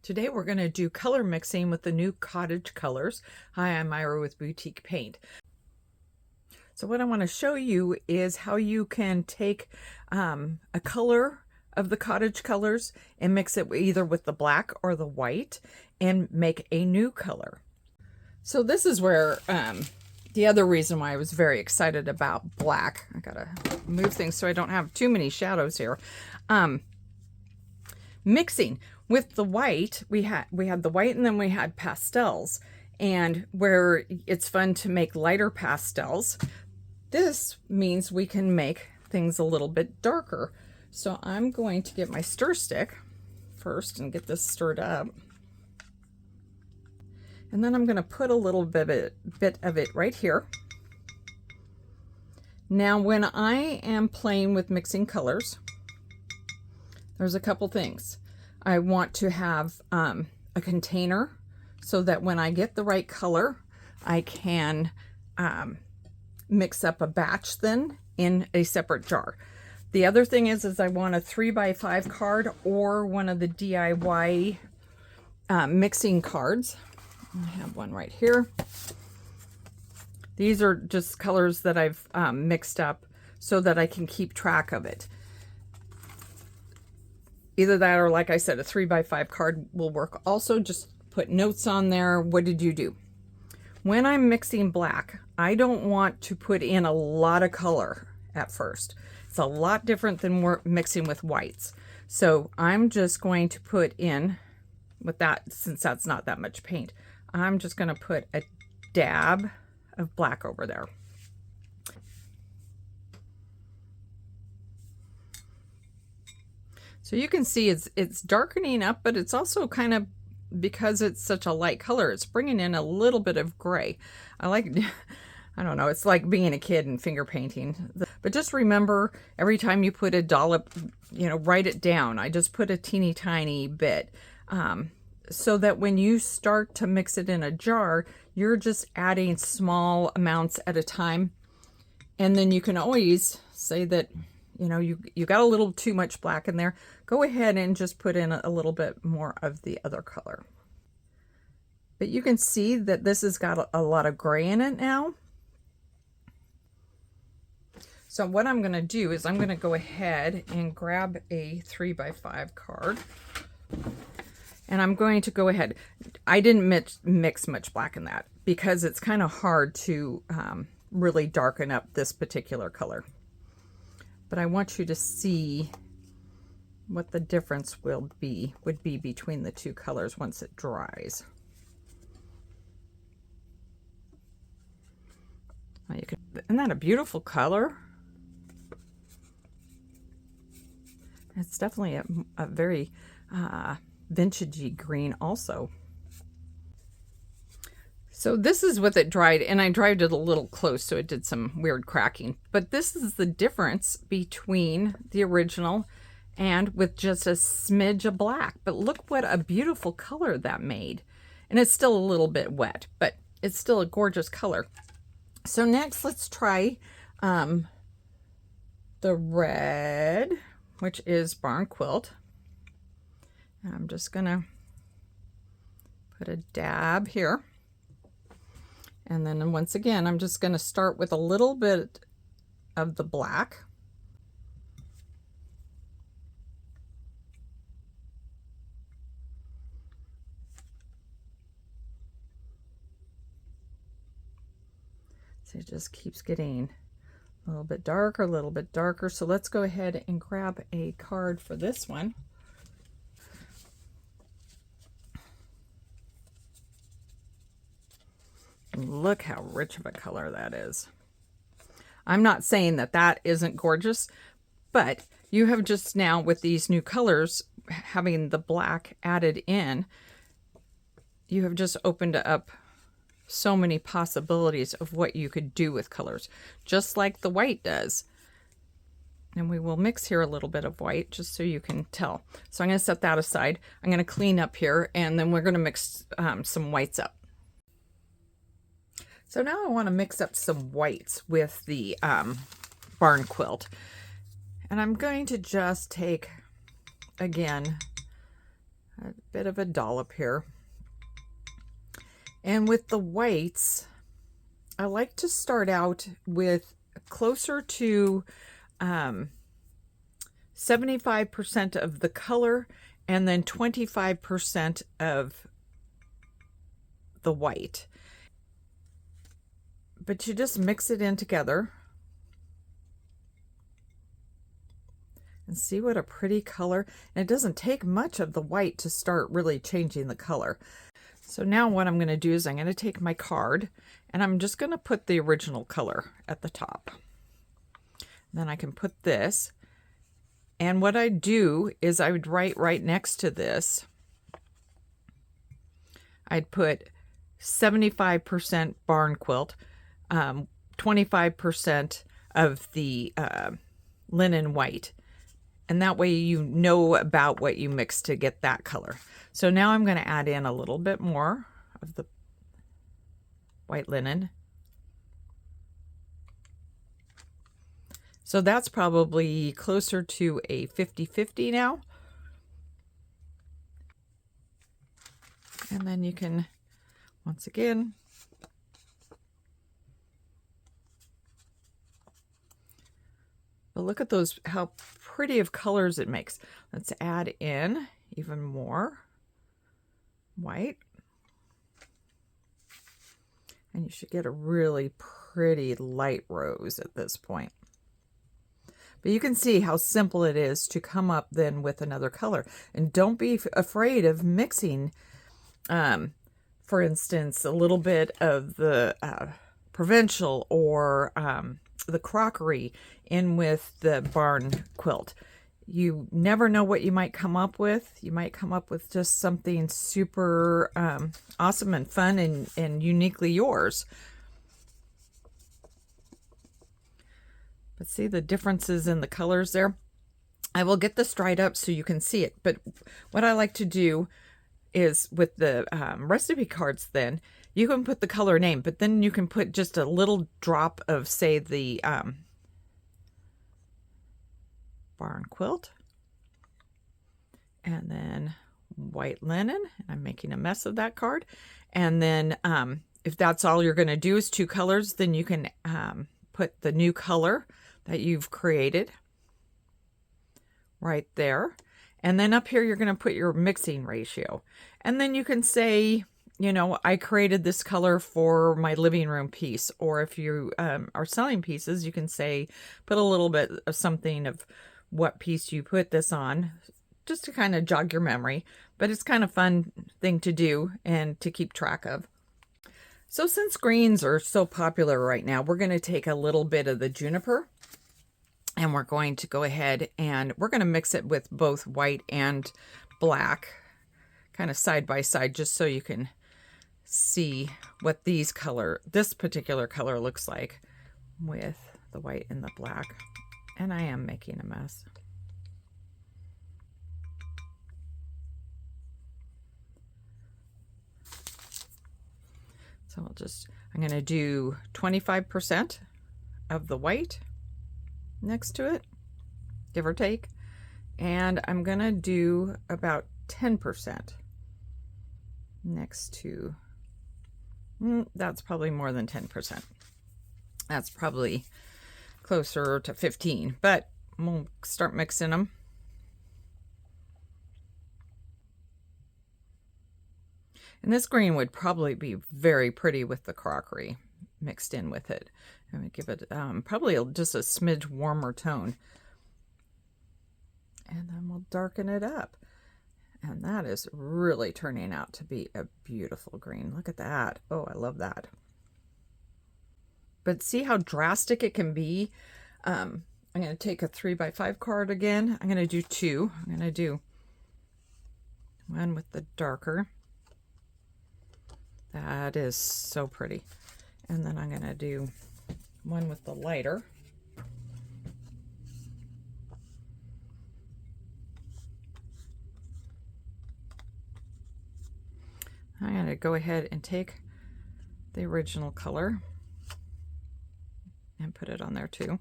Today we're going to do color mixing with the new Cottage Colors. Hi, I'm Myra with Boutique Paint. So what I want to show you is how you can take a color of the Cottage Colors and mix it either with the black or the white and make a new color. So this is where the other reason why I was very excited about black. I gotta move things so I don't have too many shadows here. Mixing with the white, we had the white and then we had pastels, and where it's fun to make lighter pastels, this means we can make things a little bit darker. So I'm going to get my stir stick first and get this stirred up. And then I'm going to put a little bit of it right here. Now when I am playing with mixing colors, there's a couple things. I want to have a container so that when I get the right color, I can mix up a batch then in a separate jar. The other thing is I want a 3x5 card or one of the DIY mixing cards. I have one right here. These are just colors that I've mixed up so that I can keep track of it. Either that or, like I said, a 3x5 card will work. Also, just put notes on there. What did you do? When I'm mixing black, I don't want to put in a lot of color at first. It's a lot different than we're mixing with whites. So I'm just going to put in, with that, since that's not that much paint, I'm just going to put a dab of black over there. So you can see it's darkening up, but it's also kind of, because it's such a light color, it's bringing in a little bit of gray. I don't know, it's like being a kid and finger painting. But just remember, every time you put a dollop, write it down. I just put a teeny tiny bit, so that when you start to mix it in a jar, you're just adding small amounts at a time. And then you can always say that, you got a little too much black in there. Go ahead and just put in a little bit more of the other color. But you can see that this has got a lot of gray in it now. So what I'm going to do is I'm going to go ahead and grab a 3x5 card. And I'm going to go ahead. I didn't mix much black in that because it's kind of hard to really darken up this particular color. But I want you to see what the difference would be between the two colors once it dries. Isn't that a beautiful color? It's definitely a very vintagey green also. So this is with it dried, and I dried it a little close so it did some weird cracking. But this is the difference between the original and with just a smidge of black. But look what a beautiful color that made. And it's still a little bit wet, but it's still a gorgeous color. So next let's try the red, which is Barn Quilt. And I'm just gonna put a dab here. And then once again, I'm just going to start with a little bit of the black. So it just keeps getting a little bit darker, a little bit darker. So let's go ahead and grab a card for this one. Look how rich of a color that is. I'm not saying that that isn't gorgeous, but you have just now, with these new colors, having the black added in, you have just opened up so many possibilities of what you could do with colors, just like the white does. And we will mix here a little bit of white just so you can tell. So I'm going to set that aside. I'm going to clean up here, and then we're going to mix some whites up. So now I want to mix up some whites with the Barn Quilt. And I'm going to just take, again, a bit of a dollop here. And with the whites, I like to start out with closer to 75% of the color and then 25% of the white. But you just mix it in together. And see what a pretty color. And it doesn't take much of the white to start really changing the color. So now what I'm going to do is I'm going to take my card and I'm just going to put the original color at the top. Then I can put this. And what I do is I would write right next to this. I'd put 75% barn quilt, 25% of the linen white. And that way you know about what you mix to get that color. So now I'm going to add in a little bit more of the white linen. So that's probably closer to a 50-50 now. And then you can, once again, but look at those, how pretty of colors it makes. Let's add in even more white. And you should get a really pretty light rose at this point. But you can see how simple it is to come up then with another color. And don't be afraid of mixing, for instance, a little bit of the provincial or the crockery in with the barn quilt. You never know what you might come up with. You might come up with just something super awesome and fun and uniquely yours. But see the differences in the colors there? I will get this dried up so you can see it. But what I like to do is with the recipe cards then, you can put the color name, but then you can put just a little drop of, say, the barn quilt. And then white linen. I'm making a mess of that card. And then if that's all you're going to do is 2 colors, then you can put the new color that you've created right there. And then up here, you're going to put your mixing ratio. And then you can say, you know, I created this color for my living room piece. Or if you are selling pieces, you can say, put a little bit of something of what piece you put this on, just to kind of jog your memory. But it's kind of fun thing to do and to keep track of. So since greens are so popular right now, we're going to take a little bit of the juniper and we're going to go ahead and we're going to mix it with both white and black, kind of side by side, just so you can see what this particular color looks like with the white and the black. And I am making a mess. So I'm going to do 25% of the white next to it, give or take. And I'm going to do about 10% next to, that's probably more than 10%. That's probably closer to 15, but we'll start mixing them. And this green would probably be very pretty with the crockery mixed in with it. I'm going to give it probably just a smidge warmer tone. And then we'll darken it up. And that is really turning out to be a beautiful green. Look at that. Oh, I love that. But see how drastic it can be? I'm going to take a 3x5 card again. I'm going to do 2. I'm going to do one with the darker. That is so pretty. And then I'm going to do one with the lighter. I'm going to go ahead and take the original color and put it on there too.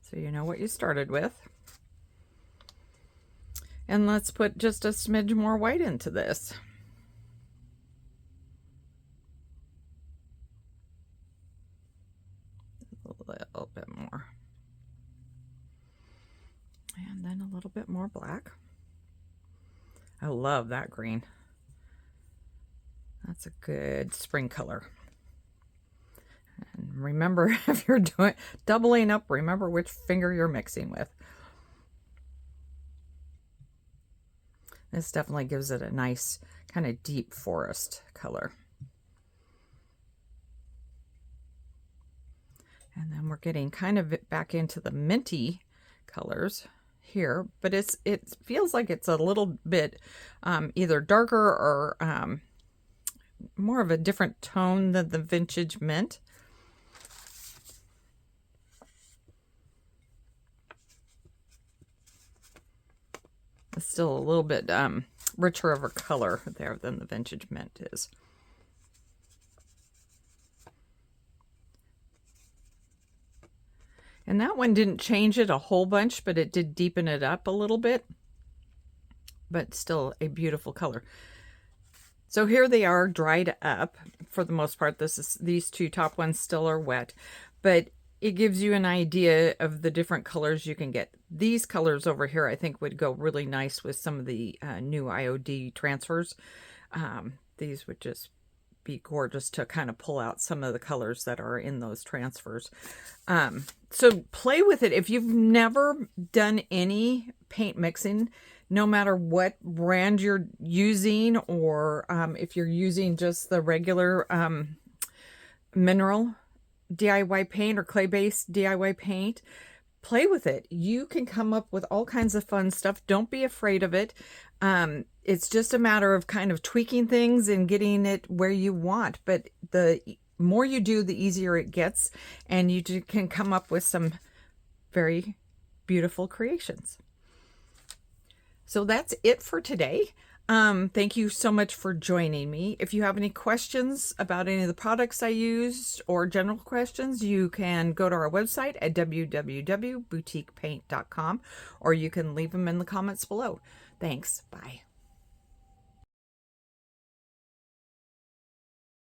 So you know what you started with. And let's put just a smidge more white into this. A little bit more. And then a little bit more black. I love that green. That's a good spring color. And remember, if you're doubling up, remember which finger you're mixing with. This definitely gives it a nice kind of deep forest color. And then we're getting kind of back into the minty colors here, but it feels like it's a little bit either darker or more of a different tone than the vintage mint. It's still a little bit richer of a color there than the vintage mint is. And that one didn't change it a whole bunch, but it did deepen it up a little bit. But still a beautiful color. So here they are dried up for the most part. These two top ones still are wet, but it gives you an idea of the different colors you can get. These colors over here I think would go really nice with some of the new IOD transfers. These would just be gorgeous to kind of pull out some of the colors that are in those transfers. So play with it. If you've never done any paint mixing, no matter what brand you're using, or if you're using just the regular mineral DIY paint or clay-based DIY paint, play with it. You can come up with all kinds of fun stuff. Don't be afraid of it. It's just a matter of kind of tweaking things and getting it where you want. But the more you do, the easier it gets, and you can come up with some very beautiful creations. So that's it for today. Thank you so much for joining me. If you have any questions about any of the products I used or general questions, you can go to our website at www.boutiquepaint.com, or you can leave them in the comments below. Thanks. Bye.